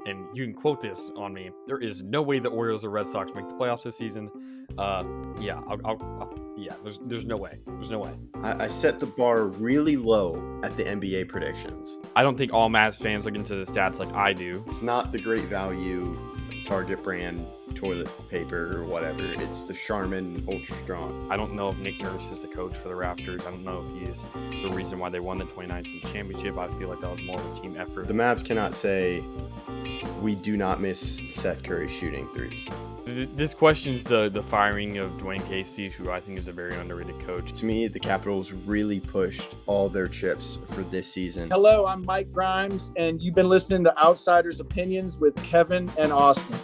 and you can quote this on me. There is no way the Orioles or Red Sox make the playoffs this season. Yeah, there's no way. There's no way. I set the bar really low at the NBA predictions. I don't think all Mavs fans look into the stats like I do. It's not the great value Target brand toilet paper or whatever. It's the Charmin Ultra Strong. I don't know if Nick Nurse is the coach for the Raptors. I don't know if he's the reason why they won the 2019 championship. I feel like that was more of a team effort. The Mavs cannot say we do not miss Seth Curry shooting threes. This questions the firing of Dwayne Casey, who I think is a very underrated coach. To me, the Capitals really pushed all their chips for this season. Hello, I'm Mike Grimes, and you've been listening to Outsiders Opinions with Kevin and Austin.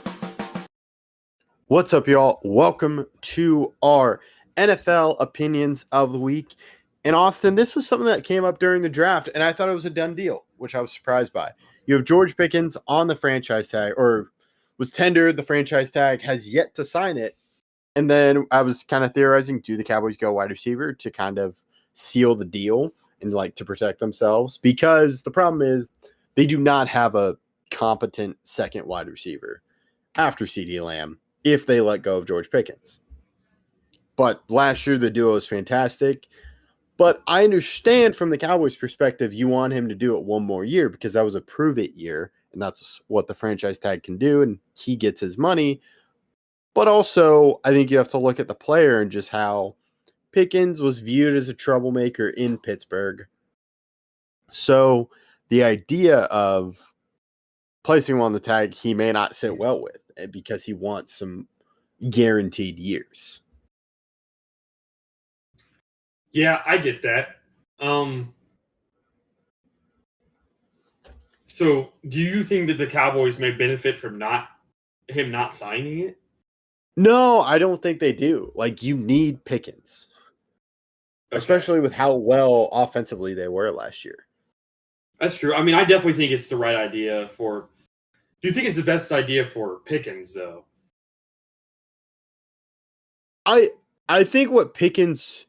What's up, y'all? Welcome to our NFL Opinions of the Week. And Austin, this was something that came up during the draft, and I thought it was a done deal, which I was surprised by. You have George Pickens on the franchise tag, or was tendered the franchise tag, has yet to sign it. And then I was kind of theorizing, do the Cowboys go wide receiver to kind of seal the deal and like to protect themselves? Because the problem is they do not have a competent second wide receiver after CeeDee Lamb if they let go of George Pickens. But last year the duo was fantastic. But I understand from the Cowboys' perspective, you want him to do it one more year because that was a prove-it year. And that's what the franchise tag can do, and he gets his money. But also, I think you have to look at the player and just how Pickens was viewed as a troublemaker in Pittsburgh. So the idea of placing him on the tag, he may not sit well with because he wants some guaranteed years. Yeah, I get that. So, do you think that the Cowboys may benefit from him not signing it? No, I don't think they do. Like, you need Pickens, especially with how well offensively they were last year. That's true. I mean, I definitely think it's the right idea for. Do you think it's the best idea for Pickens, though? I think what Pickens.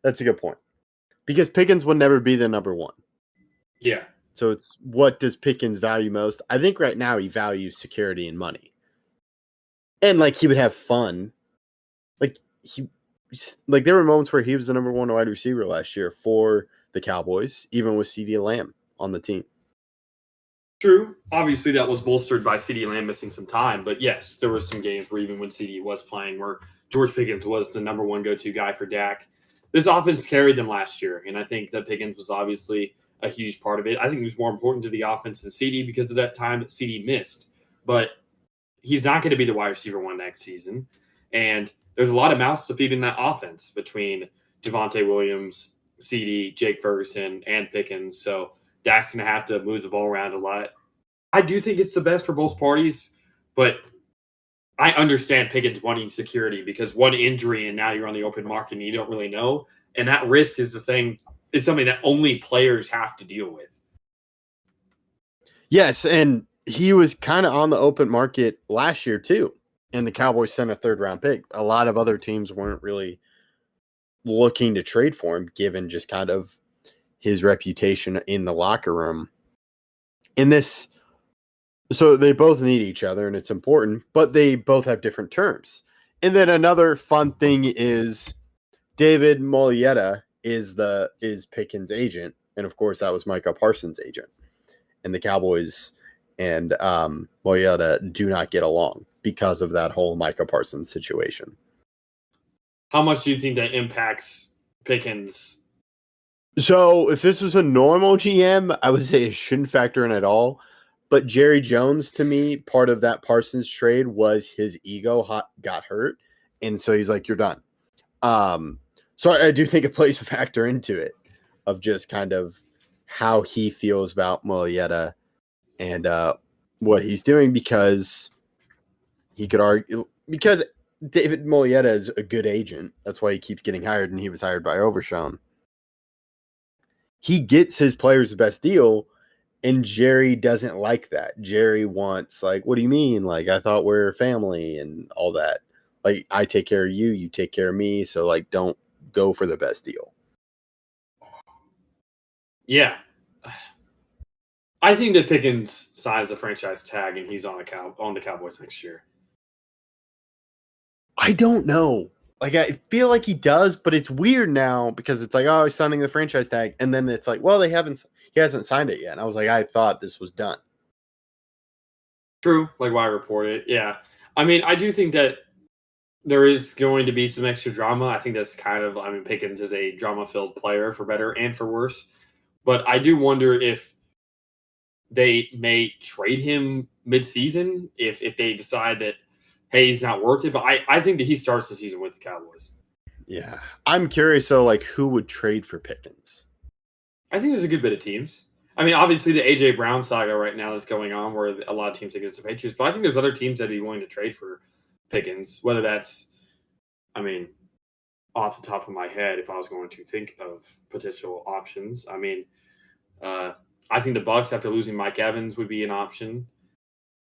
That's a good point, because Pickens would never be the number one. Yeah. So it's what does Pickens value most? I think right now he values security and money. And like he would have fun. Like there were moments where he was the number one wide receiver last year for the Cowboys, even with CeeDee Lamb on the team. True. Obviously that was bolstered by CeeDee Lamb missing some time, but yes, there were some games where even when CeeDee was playing where George Pickens was the number one go-to guy for Dak. This offense carried them last year, and I think that Pickens was obviously a huge part of it. I think he was more important to the offense than CeeDee because of that time that CeeDee missed. But he's not going to be the wide receiver one next season. And there's a lot of mouths to feed in that offense between Devontae Williams, CeeDee, Jake Ferguson, and Pickens. So Dak's going to have to move the ball around a lot. I do think it's the best for both parties, but I understand Pickens wanting security because one injury and now you're on the open market and you don't really know. And that risk is something that only players have to deal with. Yes, and he was kind of on the open market last year too, and the Cowboys sent a third-round pick. A lot of other teams weren't really looking to trade for him, given just kind of his reputation in the locker room. So they both need each other, and it's important, but they both have different terms. And then another fun thing is David Molietta is Pickens' agent, and of course that was Micah Parsons' agent. And the Cowboys and Molietta do not get along because of that whole Micah Parsons situation. How much do you think that impacts Pickens? So if this was a normal GM, I would say it shouldn't factor in at all. But Jerry Jones, to me, part of that Parsons trade was his ego got hurt, and so he's like, "You're done." So I do think it plays a factor into it of just kind of how he feels about Molietta and what he's doing, because he could argue because David Molietta is a good agent. That's why he keeps getting hired, and he was hired by Overshown. He gets his players the best deal, and Jerry doesn't like that. Jerry wants, like, what do you mean? Like, I thought we're family and all that. Like, I take care of you, you take care of me, so, like, don't go for the best deal. Yeah. I think that Pickens signs the franchise tag and he's on the Cowboys next year. I don't know. Like, I feel like he does, but it's weird now because it's like, oh, he's signing the franchise tag, and then it's like, well, he hasn't signed it yet. And I was like, I thought this was done. True, like why report it? Yeah, I mean, I do think that there is going to be some extra drama. I think that's kind of, I mean, Pickens is a drama-filled player for better and for worse. But I do wonder if they may trade him mid-season if they decide that, hey, he's not worth it. But I think that he starts the season with the Cowboys. Yeah. I'm curious, though, like, who would trade for Pickens? I think there's a good bit of teams. I mean, obviously the A.J. Brown saga right now is going on where a lot of teams think it's the Patriots. But I think there's other teams that'd be willing to trade for Pickens, whether that's, I mean, off the top of my head, if I was going to think of potential options, I mean, I think the Bucs after losing Mike Evans would be an option.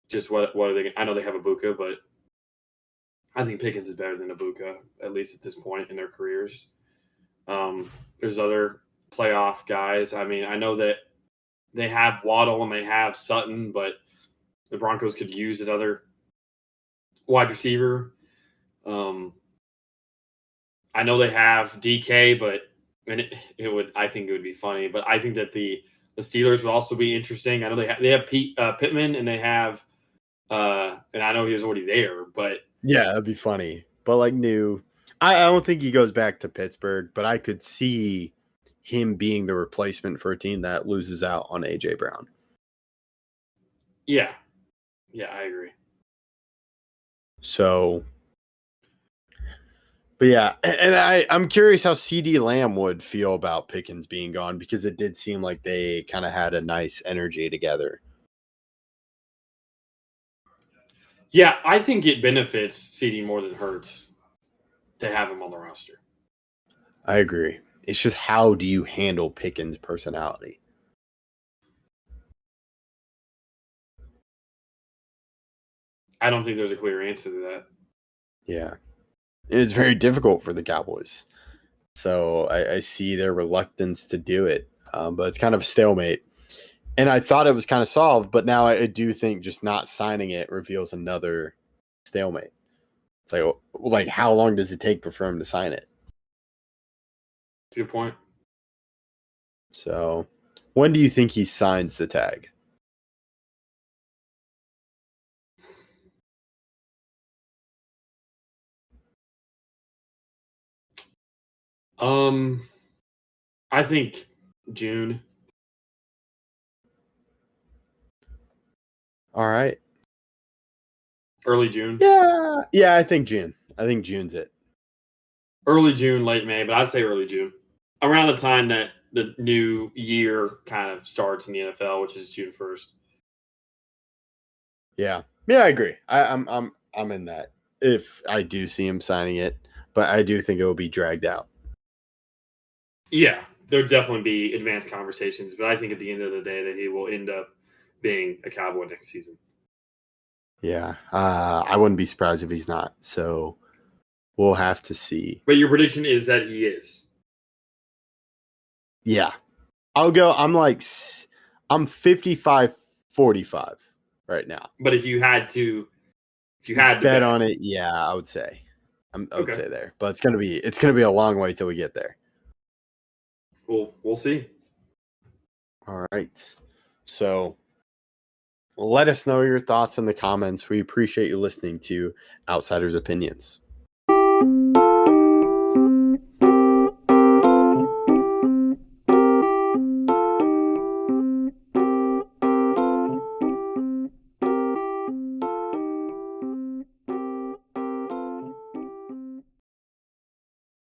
Just what are they? I know they have Ibuka, but I think Pickens is better than Ibuka, at least at this point in their careers. There's other playoff guys. I mean, I know that they have Waddle and they have Sutton, but the Broncos could use another wide receiver. I know they have DK, but I think it would be funny. But I think that the Steelers would also be interesting. I know they have Pittman and they have and I know he was already there, but Yeah, that'd be funny. But like new, I don't think he goes back to Pittsburgh, but I could see him being the replacement for a team that loses out on AJ Brown. yeah, I agree. So, but yeah, and I'm curious how CD Lamb would feel about Pickens being gone because it did seem like they kind of had a nice energy together. Yeah, I think it benefits CD more than hurts to have him on the roster. I agree. It's just how do you handle Pickens' personality? I don't think there's a clear answer to that. Yeah. It's very difficult for the Cowboys. So I see their reluctance to do it. But it's kind of a stalemate. And I thought it was kind of solved, but now I do think just not signing it reveals another stalemate. It's like how long does it take for him to sign it? That's a good point. So when do you think he signs the tag? I think June. All right. Early June. Yeah, I think June. I think June's it. Early June, late May, but I'd say early June. Around the time that the new year kind of starts in the NFL, which is June 1st. Yeah, I agree. I'm in that. If I do see him signing it, but I do think it will be dragged out. Yeah, there'll definitely be advanced conversations, but I think at the end of the day that he will end up being a Cowboy next season. Yeah, I wouldn't be surprised if he's not. So we'll have to see. But your prediction is that he is. Yeah, I'll go. I'm 55-45 right now. But if you had to bet on it, yeah, I would say. I would say there, but it's gonna be a long way till we get there. We'll see. All right, so let us know your thoughts in the comments. We appreciate you listening to Outsiders Opinions.